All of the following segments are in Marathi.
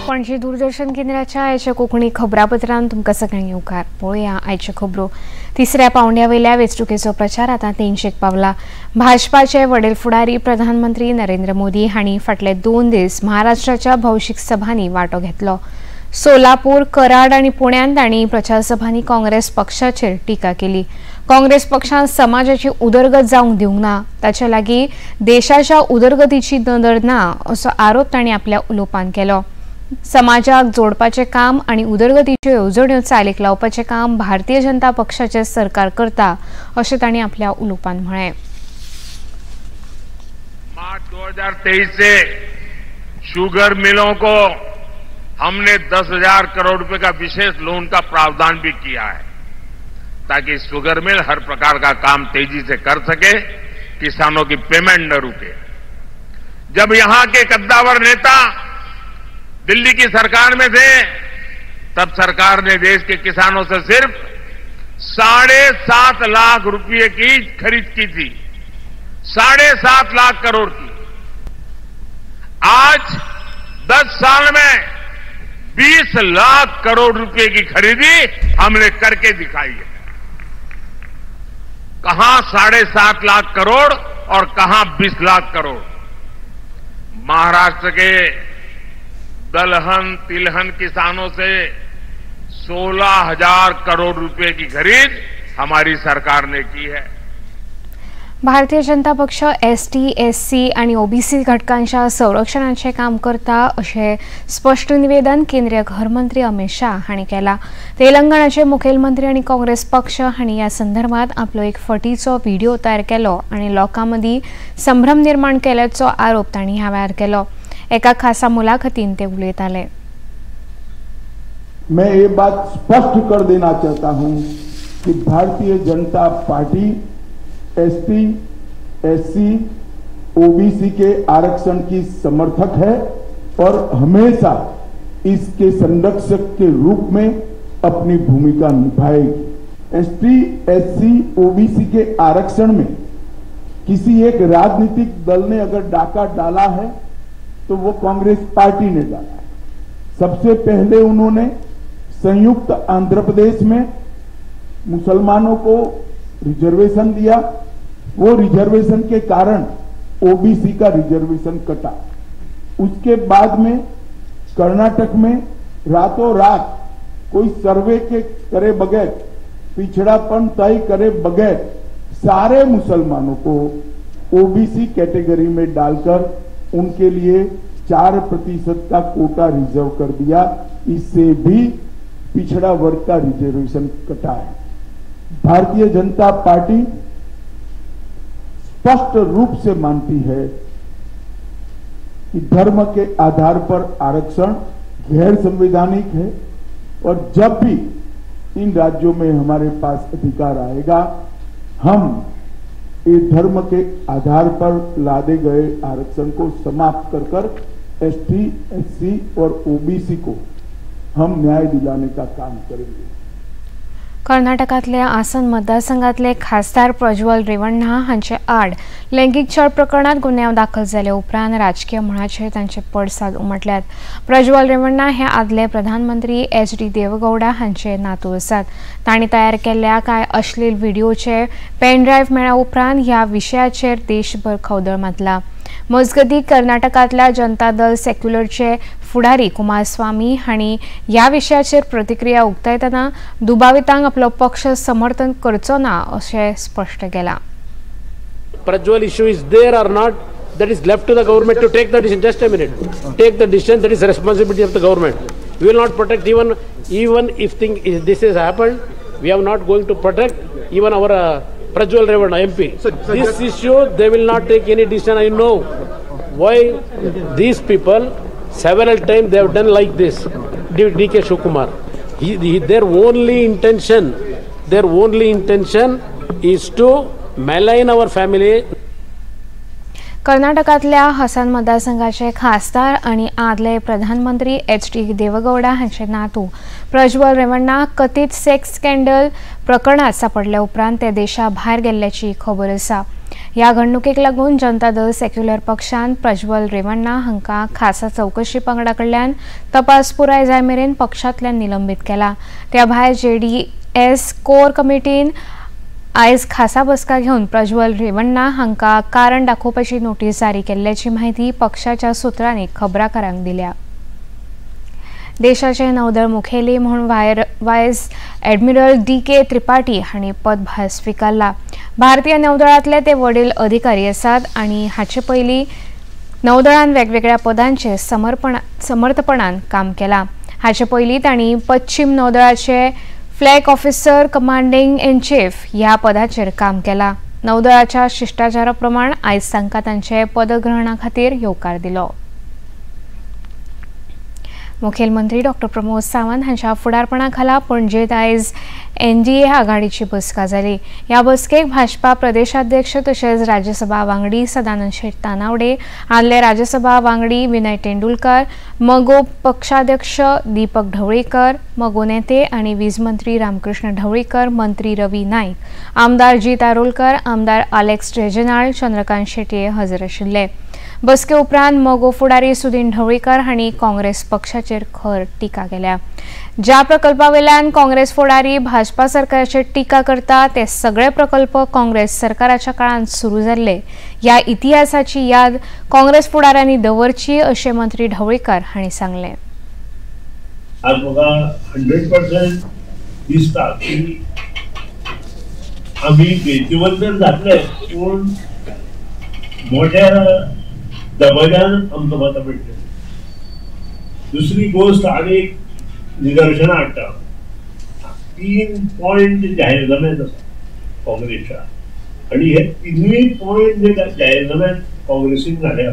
पणजी दूरदर्शन केंद्राच्या आयच्या कोकणी खबरापत्रांत तुमकां सगळ्यांक येवकार. पळोवया आयच्यो खबरो. तिसऱ्या पावंड्या वयल्या वेंचणुकेचो प्रचार आतां तेंगशेक पावला. भाजपाचे वडील फुडारी प्रधानमंत्री नरेंद्र मोदी हांणी फाटले 2 दीस महाराष्ट्राच्या भौशीक सभांनी वांटो घेतलो. सोलापूर, कराड आनी पुण्यात तांणी प्रचार सभांनी काँग्रेस पक्षाचेर टिका केली. काँग्रेस पक्षान समाजाची उदरगत जावंक दिवंक ना, ताच्या लागीं देशाच्या उदरगतीची नदर ना असो आरोप तांणी आपल्या उलोवपांत केलो. समाजाक जोडपाचे काम आणि उदरगतीच्यो येवजण्यो चालीक लावपाचे काम भारतीय जनता पक्षाचे सरकार करता अशें तांणी आपल्या उलोवपांत म्हळें. मार्च 2023 से शुगर मिलों को हमने 10,000 करोड़ रुपए का विशेष लोन का प्रावधान भी किया है, ताकि शुगर मिल हर प्रकार का काम तेजी से कर सके, किसानों की पेमेंट न रुके. जब यहां के कद्दावर नेता दिल्ली की सरकार में थे, तब सरकार ने देश के किसानों से सिर्फ 7.5 लाख रुपए की खरीद की थी, 7.5 लाख करोड़ की. आज 10 साल में 20 लाख करोड़ रुपए की खरीदी हमने करके दिखाई है. कहां 7.5 लाख करोड़ और कहां 20 लाख करोड़. महाराष्ट्र के दलहन तिलहन किसानों से 16,000 करोड़ रुपए की खरीद हमारी सरकार ने की है. भारतीय जनता पक्ष एसटी, एससी आणि ओबीसी घटकांच्या संरक्षणाचे काम करता अशें स्पष्ट निवेदन केंद्रीय गृहमंत्री अमित शाह हांणी केला. तेलंगणाचे मुखेलमंत्री आणि काँग्रेस पक्ष हांणी ह्या संदर्भात आपलो एक फटीचो व्हिडिओ तयार केलो आणि लोकां मदीं संभ्रम निर्माण केल्याचो आरोप तांणी ह्या वेळार केलो. एका खासा मुलाखतीन ते उलयताले. मैं ये बात स्पष्ट कर देना चाहता हूं कि Bharatiya Janata party ST, SC, OBC के आरक्षण की समर्थक है और हमेशा इसके संरक्षक के रूप में अपनी भूमिका निभाएगी. एसटी, एससी, ओबीसी के आरक्षण में किसी एक राजनीतिक दल ने अगर डाका डाला है तो वो कांग्रेस पार्टी ने डाला है. सबसे पहले उन्होंने संयुक्त आंध्र प्रदेश में मुसलमानों को रिजर्वेशन दिया. वो रिजर्वेशन के कारण ओबीसी का रिजर्वेशन कटा. उसके बाद में कर्नाटक में रातों रात कोई सर्वे के करे बगैर, पिछड़ापन तय करे बगैर सारे मुसलमानों को ओबीसी कैटेगरी में डालकर उनके लिए 4% का कोटा रिजर्व कर दिया. इससे भी पिछड़ा वर्ग का रिजर्वेशन कटा है. भारतीय जनता पार्टी स्पष्ट रूप से मानती है कि धर्म के आधार पर आरक्षण गैर संवैधानिक है और जब भी इन राज्यों में हमारे पास अधिकार आएगा, हम ये धर्म के आधार पर लादे गए आरक्षण को समाप्त कर एसटी, एससी और ओबीसी को हम न्याय दिलाने का काम करेंगे. कर्नाटकातल्या आसन मतदारसंघातले खासदार प्रज्वल रेवण्णा हांचे आड लैंगिक छळ प्रकरणात गुन्यांव दाखल जाले उपरांत राजकीय मळाचेर तांचे पडसाद उमटल्यात. प्रज्वल रेवण्णा हे आदले प्रधानमंत्री एच.डी. देवेगौडा हांचे नातू आसात. तांणी तयार केल्ल्या कांय अश्लील व्हिडिओचे पेन ड्रायव्ह मेळ्ळ्या उपरांत ह्या विशयाचेर देशभर खवदळ मातला. मजगतीं कर्नाटकातल्या जनता दल सेक्युलरचे फुडारी कुमारस्वामी हांणी ह्या विशयाचेर प्रतिक्रिया उक्तायतना दुबावितांक आपलो पक्ष समर्थन करचो ना अशें स्पश्ट केलां. Prajwal issue is there or not, that is left to the government to take the decision. Just a minute. Take the decision, that is the responsibility of the government. We will not protect even if this has happened, we are not going to protect even our Prajwal Revanna MP. This issue, they will not take any decision. I know why these people several times they have done like this. D.K. Shivakumar, their only intention is to malign our family. कर्नाटकातल्या हसन मतदारसंघाचे खासदार आणि आदले प्रधानमंत्री एच.डी. देवेगौडा हांचे नातू प्रज्वल रेवण्णा कथित सेक्स स्कॅन्डल प्रकरणात सापडल्या उपरांत ते देशाभायर गेल्ल्याची खबर आसा। ह्या घडणुकेक लागून जनता दल सेक्युलर पक्षान प्रज्वल रेवण्णा हांकां खासा चौकशी पंगडा कडल्यान तपास पुराय जाय मेरेन पक्षांतल्यान निलंबित केला। त्या भायर JDS कोर कमिटीन आयज खासा बसका घेवन प्रज्वल रेवण्णा हांकां कारण दाखोवपाची नोटीस जारी केल्ल्याची माहिती पक्षाच्या सुत्रांनी खबराकारांक दिल्या। देशाचे नौदळ मुखेली म्हणून व्हायस ॲडमिरल D.K. त्रिपाठी हांणी पदभार स्वीकारला। भारतीय नौदळांतले ते वडील अधिकारी आसात आणि हाचे पयलीं नौदळान वेगवेगळ्या पदांचेर समर्थपणान काम केलां। हाचे पयलीं तांणी पश्चिम नौदळाचे flag officer commanding in chief ह्या पदाचेर काम केलां। नौदळाच्या शिष्टाचारा प्रमाण आयज तांकां तांचे पदग्रहणा खातीर येवकार दिलो। मुखेलमंत्री डॉ. प्रमोद सावंत हांच्या फुडारपणा खाला पणजेंत आयज NDA आघाडीची बसका जाली। ह्या बसकेक भाजपा प्रदेशाध्यक्ष तशेंच राज्यसभा वांगडी सदानंद शेट तानावडे, आदले राज्यसभा वांगडी विनय तेंडुलकर, मगो पक्षाध्यक्ष दीपक ढवळीकर, मगो नेते आणि वीज मंत्री रामकृष्ण ढवळीकर, मंत्री रवी नाईक, आमदार जी तारोलकर, आमदार अलेक्स रेजिनाल्ड, चंद्रकांत शेटये हजर आशिल्ले। बसके उपरांत मगो फुडारी सुदीन ढवळीकर हांणी काँग्रेस पक्षाचेर खर टिका केल्या। ज्या प्रकल्पावेल्यान काँग्रेस फुडारी भाजपा सरकाराचेर टिका करता ते सगळे प्रकल्प काँग्रेस सरकाराच्या काळांत सुरू जाल्ले ह्या इतिहासाची याद काँग्रेस फुडाऱ्यांनी दवरची अशें मंत्री ढवळीकर हांणी सांगलें। आज म्हाका 100% दिसता की आमी बेजवंतर जातले पूण मोठ्या दबाज्यान आमकां मतां पडटली। दुसरी गोष्ट आनी निदर्शनां हाडटा 3 पॉयंट जाहीरनाम्यांत आसा काँग्रेसच्या आनी हे 3 पॉयंट जे जाहीरनाम्यांत काँग्रेसीन घाल्या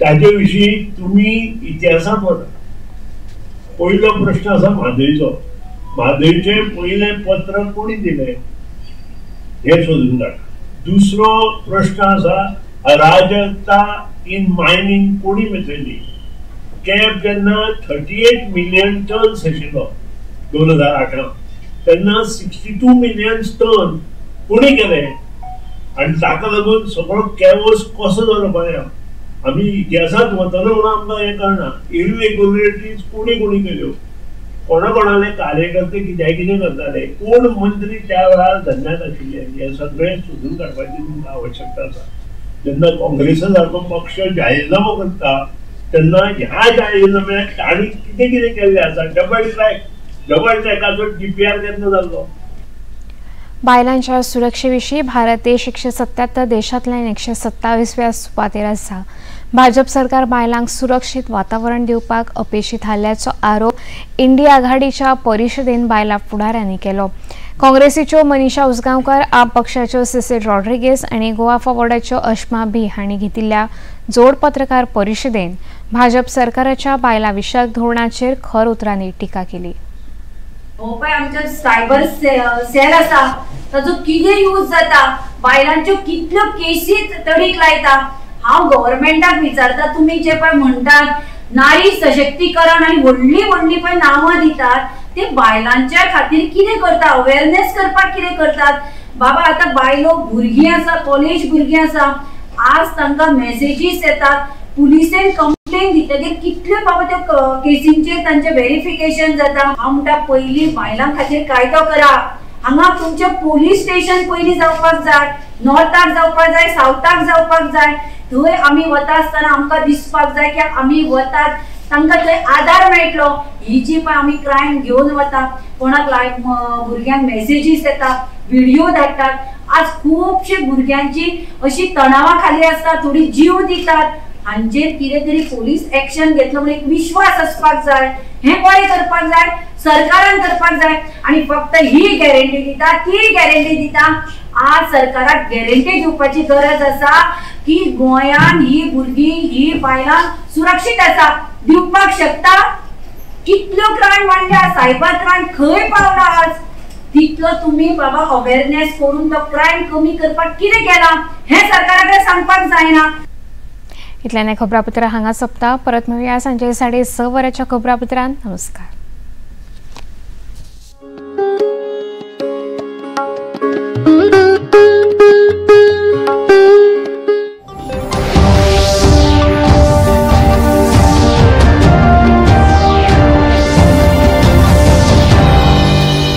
ताचे विशीं तुमी इतिहासांत वता। पयलो प्रश्न आसा म्हादयचो। म्हादयचें पयलें पत्र कोणी दिलें हे सोदून काडा। दुसरो प्रश्न आसा अराजकता इन मायनिंग कोणी मेळयली। कॅप जेन्ना 38 मिलियन टन्स आशिल्लो 2018 तेन्ना 62 मिलियन टन कोणी केले आनी ताका लागून सगळो कॅवस कसो जालो पळय। आमी इतिहासांत वतना म्हणून आमकां हें कळना इरेग्युलरिटीज कोणी केल्यो, कोणाले कार्यकर्ते कितें करताले, कोण मंत्री त्या वेळार धंद्यात आशिल्ले हे सगळें सोदून काडपाची तुमकां आवश्यकता आसा। जेन्ना काँग्रेसा सारको पक्ष जाहीरनामो करता तेन्ना ह्या जाहीरनाम्याक तांणी कितें केल्लें आसा। डबल ट्रॅकाचो DPR केन्ना जाल्लो। बायलांच्या सुरक्षेविशीं भारत देश 177 देशांतल्यान 127व्या सुपातेर आसा। भाजप सरकार बायलांक सुरक्षीत वातावरण दिवपाक अपेशीत आसल्याचो आरोप इंडिया आघाडीच्या परिशदेन बायलां फुडाऱ्यांनी केलो। काँग्रेसीच्यो मनीषा उसगांवकर, आप पक्षाच्यो CC रॉड्रिगेज आणि गोवा फॉरवर्डाच्यो अश्मा बी हांणी घेतिल्ल्या जोड पत्रकार परिशदेन भाजप सरकाराच्या बायलां विशयक धोरणाचेर खर उतरांनी टिका केली। हो पळय आमच्या सायबर सेल आसा ताजो कितें यूज जाता, बायलांच्यो कितल्यो केसी तडीक लायता। हांव गव्हर्नमेंटाक विचारता तुम्ही जे पळय म्हणटात नारी सशक्तीकरण आणि व्हडली पळय नांवां दितात ते बायलांच्या खातीर कितें करता, अवेअरनेस करपाक कितें करतात। बाबा आता बायलो भुरगीं आसा, कॉलेज भुरगीं आसा, आज तांकां मेसेजीस येतात, पुलिसेन कंप्लेन दितकीर कितल्यो बाबा त्यो केसींचेर तांचे व्हेरिफिकेशन जाता। हांव म्हणटा पयलीं बायलां खातीर कायदो करा। हांगा तुमचे पोलीस स्टेशन पयलीं जावपाक जाय, नॉर्थाक जावपाक जाय, सावथाक जावपाक जाय। थंय आमी वता आसतना आमकां दिसपाक जाय की आमी वतात तांकां थंय आधार मेळटलो। ही जी पळय आमी क्रायम घेवन वता, कोणाक भुरग्यांक मेसेजीस येतात, व्हिडिओ धाडटात। आज खूबशे भुरग्यांची अशी तणावा खाली आसता, थोडी जीव दितात, हांचेर कितें तरी पोलीस एक्शन घेतलो म्हणून एक विश्वास आसपाक जाय। हे कोणी करपाक जाय, सरकारान करपाक जाय। आणि फक्त ही गॅरंटी दिता, ती गॅरंटी दिता। आज सरकाराक गॅरंटी दिवपाची गरज आसा की गोंयान ही भुरगीं ही बायलां सुरक्षीत आसा, दिवपाक शकता। कितल्यो क्रायम वाडल्या, सायबर क्रायम खंय पावला आज। तितलो तुम्ही बाबा अवेअरनेस करून तो क्रायम कमी करपाक कितें केला हे सरकाराकडे सांगपाक जायना। इतल्याने खबरापत्र हांगा सोंपता। परत मेळुया सांजे 6:30 वरांच्या खबरापत्रांत। नमस्कार।